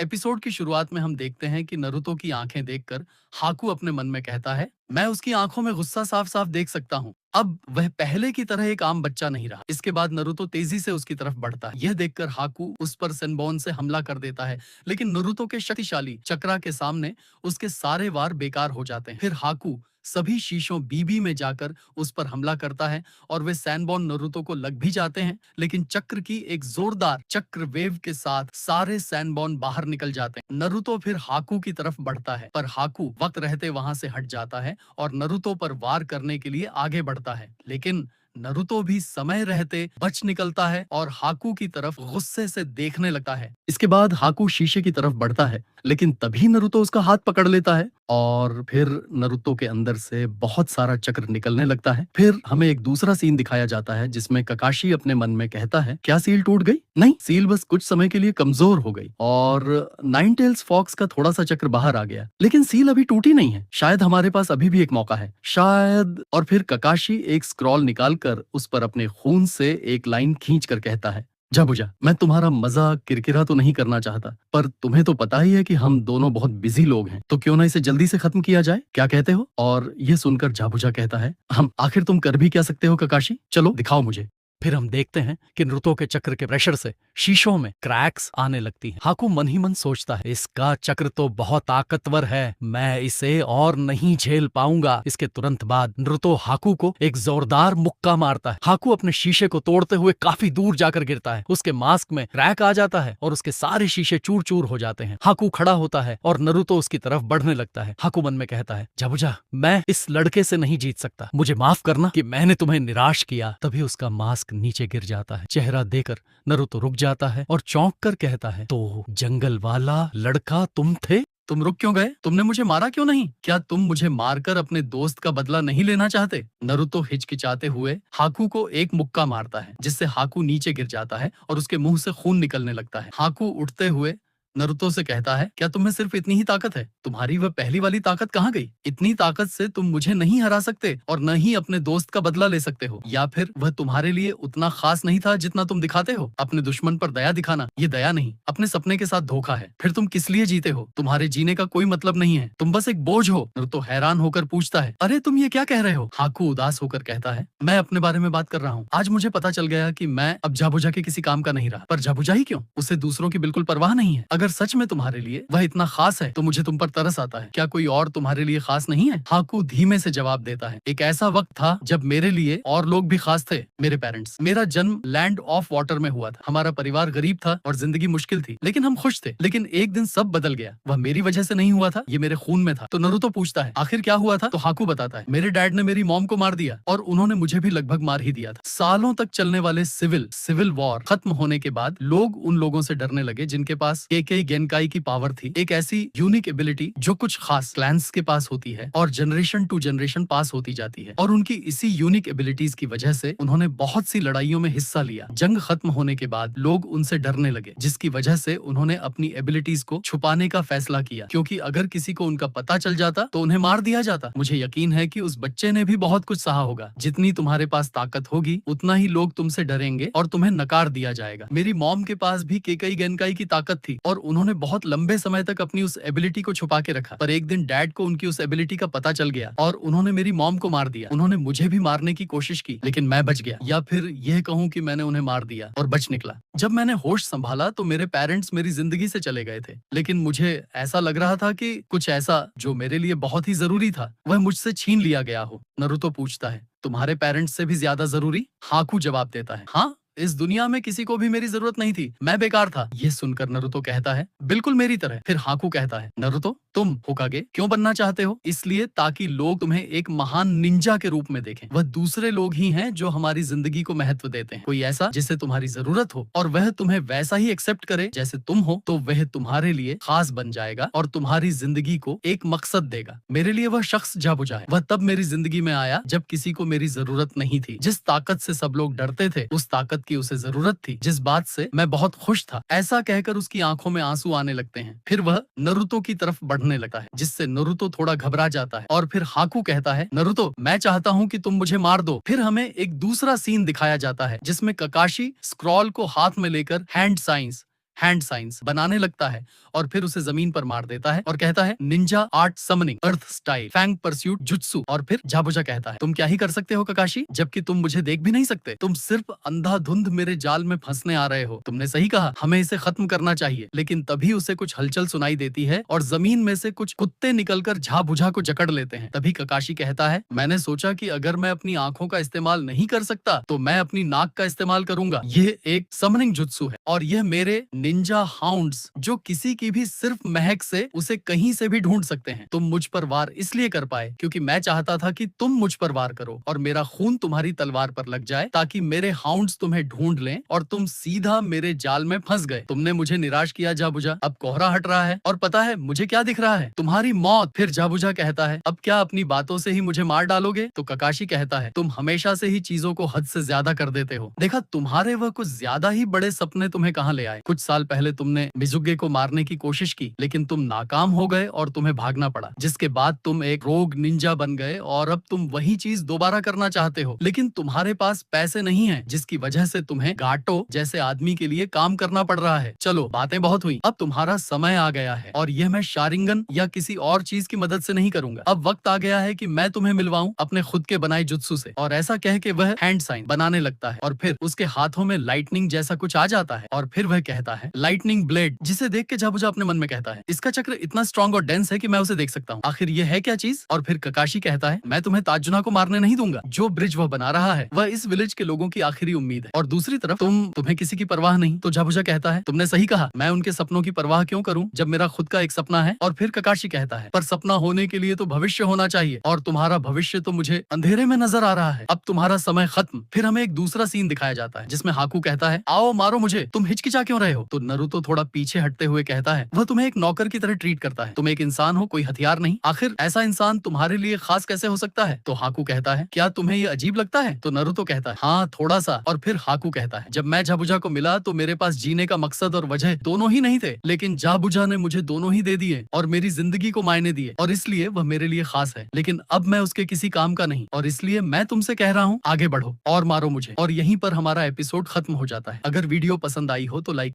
Episode की शुरुआत में हम देखते हैं कि नरुतो की आंखें देखकर हाकू अपने मन में कहता है, मैं उसकी आंखों में गुस्सा साफ साफ देख सकता हूँ। अब वह पहले की तरह एक आम बच्चा नहीं रहा। इसके बाद नरुतो तेजी से उसकी तरफ बढ़ता है। यह देखकर हाकू उस पर सेनबोन से हमला कर देता है, लेकिन नरुतो के शक्तिशाली चक्रा के सामने उसके सारे वार बेकार हो जाते हैं। फिर हाकू सभी शीशों बीबी में जाकर उस पर हमला करता है और वे सैनबोन नरुतो को लग भी जाते हैं, लेकिन चक्र की एक जोरदार चक्र वेव के साथ सारे सैनबोन बाहर निकल जाते हैं। नरुतो फिर हाकू की तरफ बढ़ता है, पर हाकू वक्त रहते वहां से हट जाता है और नरुतो पर वार करने के लिए आगे बढ़ता है, लेकिन नरुतो भी समय रहते बच निकलता है और हाकू की तरफ गुस्से से देखने लगता है। इसके बाद हाकू शीशे की तरफ बढ़ता है, लेकिन तभी नरुतो उसका हाथ पकड़ लेता है और फिर नरुतो के अंदर से बहुत सारा चक्र निकलने लगता है। फिर हमें एक दूसरा सीन दिखाया जाता है जिसमें ककाशी अपने मन में कहता है, क्या सील टूट गई? नहीं, सील बस कुछ समय के लिए कमजोर हो गई और नाइन टेल्स फॉक्स का थोड़ा सा चक्र बाहर आ गया, लेकिन सील अभी टूटी नहीं है। शायद हमारे पास अभी भी एक मौका है, शायद। और फिर ककाशी एक स्क्रॉल निकालकर उस पर अपने खून से एक लाइन खींच कर कहता है, जाबुजा, मैं तुम्हारा मजाक किरकिरा तो नहीं करना चाहता, पर तुम्हें तो पता ही है कि हम दोनों बहुत बिजी लोग हैं, तो क्यों ना इसे जल्दी से खत्म किया जाए, क्या कहते हो? और ये सुनकर जाबुजा कहता है, हम आखिर तुम कर भी क्या सकते हो ककाशी, चलो दिखाओ मुझे। फिर हम देखते हैं कि नरुतो के चक्र के प्रेशर से शीशों में क्रैक्स आने लगती हैं। हाकू मन ही मन सोचता है, इसका चक्र तो बहुत ताकतवर है, मैं इसे और नहीं झेल पाऊंगा। इसके तुरंत बाद नरुतो हाकू को एक जोरदार मुक्का मारता है। हाकू अपने शीशे को तोड़ते हुए काफी दूर जाकर गिरता है। उसके मास्क में क्रैक आ जाता है और उसके सारे शीशे चूर चूर हो जाते हैं। हाकू खड़ा होता है और नरुतो उसकी तरफ बढ़ने लगता है। हाकू मन में कहता है, जाबुजा, मैं इस लड़के से नहीं जीत सकता, मुझे माफ करना कि मैंने तुम्हें निराश किया। तभी उसका मास्क नीचे गिर जाता है। चेहरा देकर नरुतो रुक जाता है और चौंक कर कहता है, तो जंगल वाला लड़का तुम थे? तुम रुक क्यों गए? तुमने मुझे मारा क्यों नहीं? क्या तुम मुझे मारकर अपने दोस्त का बदला नहीं लेना चाहते? नरुतो हिचकिचाते हुए हाकू को एक मुक्का मारता है, जिससे हाकू नीचे गिर जाता है और उसके मुंह से खून निकलने लगता है। हाकू उठते हुए नरुतो से कहता है, क्या तुम्हें सिर्फ इतनी ही ताकत है? तुम्हारी वह पहली वाली ताकत कहाँ गई? इतनी ताकत से तुम मुझे नहीं हरा सकते और न ही अपने दोस्त का बदला ले सकते हो। या फिर वह तुम्हारे लिए उतना खास नहीं था जितना तुम दिखाते हो? अपने दुश्मन पर दया दिखाना ये दया नहीं, अपने सपने के साथ धोखा है। फिर तुम किस लिए जीते हो? तुम्हारे जीने का कोई मतलब नहीं है, तुम बस एक बोझ हो। नरुतो हैरान होकर पूछता है, अरे तुम ये क्या कह रहे हो? हाकू उदास होकर कहता है, मैं अपने बारे में बात कर रहा हूँ। आज मुझे पता चल गया कि मैं अब जाबुजा के किसी काम का नहीं रहा। पर जाबुजा ही क्यों? उसे दूसरों की बिल्कुल परवाह नहीं है। अगर सच में तुम्हारे लिए वह इतना खास है तो मुझे तुम पर तरस आता है। क्या कोई और तुम्हारे लिए खास नहीं है? हाकू धीमे से जवाब देता है, एक ऐसा वक्त था जब मेरे लिए और लोग भी खास थे। मेरे पेरेंट्स। मेरा जन्म लैंड ऑफ वाटर में हुआ था। हमारा परिवार गरीब था और जिंदगी मुश्किल थी, लेकिन हम खुश थे। लेकिन एक दिन सब बदल गया। वह मेरी वजह से नहीं हुआ था, ये मेरे खून में था। तो नरुतो पूछता है, आखिर क्या हुआ था? तो हाकू बताता है, मेरे डैड ने मेरी मॉम को मार दिया और उन्होंने मुझे भी लगभग मार ही दिया था। सालों तक चलने वाले सिविल वॉर खत्म होने के बाद लोग उन लोगों से डरने लगे जिनके पास केकेई गेनकाई की पावर थी, एक ऐसी यूनिक एबिलिटी जो कुछ खास क्लैंस के पास होती है और जनरेशन टू जनरेशन पास होती जाती है। और उनकी इसी यूनिक एबिलिटीज की वजह से उन्होंने बहुत सी लड़ाइयों में हिस्सा लिया। जंग खत्म होने के बाद लोग उनसे डरने लगे, जिसकी वजह से उन्होंने अपनी एबिलिटीज को छुपाने का फैसला किया, क्योंकि अगर किसी को उनका पता चल जाता तो उन्हें मार दिया जाता। मुझे यकीन है कि उस बच्चे ने भी बहुत कुछ सहा होगा। जितनी तुम्हारे पास ताकत होगी उतना ही लोग तुमसे डरेंगे और तुम्हें नकार दिया जाएगा। मेरी मॉम के पास भी केकेई गेनकाई की ताकत थी और उन्होंने बहुत लंबे समय तक अपनी उस एबिलिटी को छुपा के रखा। पर एक दिन डैड को उनकी उस एबिलिटी का पता चल गया और उन्होंने मेरी मॉम को मार दिया। उन्होंने मुझे भी मारने की कोशिश की, लेकिन मैं बच गया, या फिर यह कहूँ कि मैंने उन्हें मार दिया और बच निकला। जब मैंने होश संभाला तो मेरे पेरेंट्स मेरी जिंदगी से चले गए थे, लेकिन मुझे ऐसा लग रहा था कि कुछ ऐसा जो मेरे लिए बहुत ही जरूरी था वह मुझसे छीन लिया गया हो। नरुतो पूछता है, तुम्हारे पेरेंट्स से भी ज्यादा जरूरी? हाकू जवाब देता है, हाँ, इस दुनिया में किसी को भी मेरी जरूरत नहीं थी, मैं बेकार था। ये सुनकर नरुतो कहता है, बिल्कुल मेरी तरह। फिर हाकू कहता है, नरुतो, तुम होकागे क्यों बनना चाहते हो? इसलिए ताकि लोग तुम्हें एक महान निंजा के रूप में देखें। वह दूसरे लोग ही हैं जो हमारी जिंदगी को महत्व देते हैं। कोई ऐसा जिसे तुम्हारी जरूरत हो और वह तुम्हें वैसा ही एक्सेप्ट करे जैसे तुम हो, तो वह तुम्हारे लिए खास बन जाएगा और तुम्हारी जिंदगी को एक मकसद देगा। मेरे लिए वह शख्स जाबुजा है। वह तब मेरी जिंदगी में आया जब किसी को मेरी जरूरत नहीं थी। जिस ताकत से सब लोग डरते थे उस ताकत की उसे जरूरत थी, जिस बात से मैं बहुत खुश था। ऐसा कहकर उसकी आंखों में आंसू आने लगते हैं। फिर वह नरुतो की तरफ बढ़ने लगता है, जिससे नरुतो थोड़ा घबरा जाता है। और फिर हाकू कहता है, नरुतो, मैं चाहता हूँ कि तुम मुझे मार दो। फिर हमें एक दूसरा सीन दिखाया जाता है जिसमें ककाशी स्क्रॉल को हाथ में लेकर हैंड साइंस हैंड साइंस बनाने लगता है और फिर उसे जमीन पर मार देता है और कहता है निंजा आर्ट समनिंग अर्थ स्टाइल फैंग परस्यूट जुत्सु। और फिर जाबुजा कहता है तुम क्या ही कर सकते हो ककाशी, जबकि तुम मुझे देख भी नहीं सकते, तुम सिर्फ अंधाधुंध मेरे जाल में फंसने आ रहे हो। तुमने सही कहा, हमें इसे खत्म करना चाहिए। लेकिन तभी उसे कुछ हलचल सुनाई देती है और जमीन में से कुछ कुत्ते निकलकर झाबुझा को जकड़ लेते हैं। तभी ककाशी कहता है मैंने सोचा कि अगर मैं अपनी आंखों का इस्तेमाल नहीं कर सकता तो मैं अपनी नाक का इस्तेमाल करूंगा। ये एक समनिंग जुत्सु है और यह मेरे निंजा हाउंड्स जो किसी की भी सिर्फ महक से उसे कहीं से भी ढूंढ सकते हैं। तुम मुझ पर वार इसलिए कर पाए क्योंकि मैं चाहता था कि तुम मुझ पर वार करो और मेरा खून तुम्हारी तलवार पर लग जाए ताकि मेरे हाउंड्स तुम्हें ढूंढ लें और तुम सीधा मेरे जाल में फंस गए। तुमने मुझे निराश किया जाबुजा, अब कोहरा हट रहा है और पता है मुझे क्या दिख रहा है, तुम्हारी मौत। फिर जाबुजा कहता है अब क्या अपनी बातों से ही मुझे मार डालोगे? तो ककाशी कहता है तुम हमेशा से ही चीजों को हद से ज्यादा कर देते हो। देखा तुम्हारे वह कुछ ज्यादा ही बड़े सपने तुम्हें कहाँ ले आए। कुछ साल पहले तुमने मिजुगे को मारने की कोशिश की लेकिन तुम नाकाम हो गए और तुम्हें भागना पड़ा, जिसके बाद तुम एक रोग निंजा बन गए और अब तुम वही चीज दोबारा करना चाहते हो। लेकिन तुम्हारे पास पैसे नहीं है जिसकी वजह से तुम्हें गाटो जैसे आदमी के लिए काम करना पड़ रहा है। चलो बातें बहुत हुई, अब तुम्हारा समय आ गया है और यह मैं शारिंगन या किसी और चीज की मदद से नहीं करूंगा। अब वक्त आ गया है कि मैं तुम्हें मिलवाऊं अपने खुद के बनाए जुत्सु से। और ऐसा कह के वह हैंड साइन बनाने लगता है और फिर उसके हाथों में लाइटनिंग जैसा कुछ आ जाता है और फिर वह कहता है लाइटनिंग ब्लेड, जिसे देख के जाबुजा अपने मन में कहता है इसका चक्र इतना स्ट्रॉन्ग और डेंस है कि मैं उसे देख सकता हूँ। आखिर ये है क्या चीज? और फिर ककाशी कहता है मैं तुम्हें ताजुना को मारने नहीं दूंगा। जो ब्रिज वह बना रहा है वह इस विलेज के लोगों की आखिरी उम्मीद है और दूसरी तरफ तुम्हें किसी की परवाह नहीं। तो जाबुजा कहता है तुमने सही कहा, मैं उनके सपनों की परवाह क्यों करूं जब मेरा खुद का एक सपना है। और फिर ककाशी कहता है पर सपना होने के लिए तो भविष्य होना चाहिए और तुम्हारा भविष्य तो मुझे अंधेरे में नजर आ रहा है। अब तुम्हारा समय खत्म। फिर हमें एक दूसरा सीन दिखाया जाता है जिसमें हाकू कहता है आओ मारो मुझे, तुम हिचकिचा क्यों रहे हो? तो नरूतो थोड़ा पीछे हटते हुए कहता है वह तुम्हें एक नौकर की तरह ट्रीट करता है, तुम एक इंसान हो, कोई हथियार नहीं। आखिर ऐसा इंसान तुम्हारे लिए खास कैसे हो सकता है? तो हाकू कहता है क्या तुम्हें ये अजीब लगता है? तो नरूतो कहता है हाँ थोड़ा सा। और फिर हाकू कहता है जब मैं जाबुजा को मिला तो मेरे पास जीने का मकसद और वजह दोनों ही नहीं थे, लेकिन जाबुजा ने मुझे दोनों ही दे दिए और मेरी जिंदगी को मायने दिए और इसलिए वह मेरे लिए खास है। लेकिन अब मैं उसके किसी काम का नहीं और इसलिए मैं तुमसे कह रहा हूँ आगे बढ़ो और मारो मुझे। और यहीं पर हमारा एपिसोड खत्म हो जाता है। अगर वीडियो पसंद आई हो तो लाइक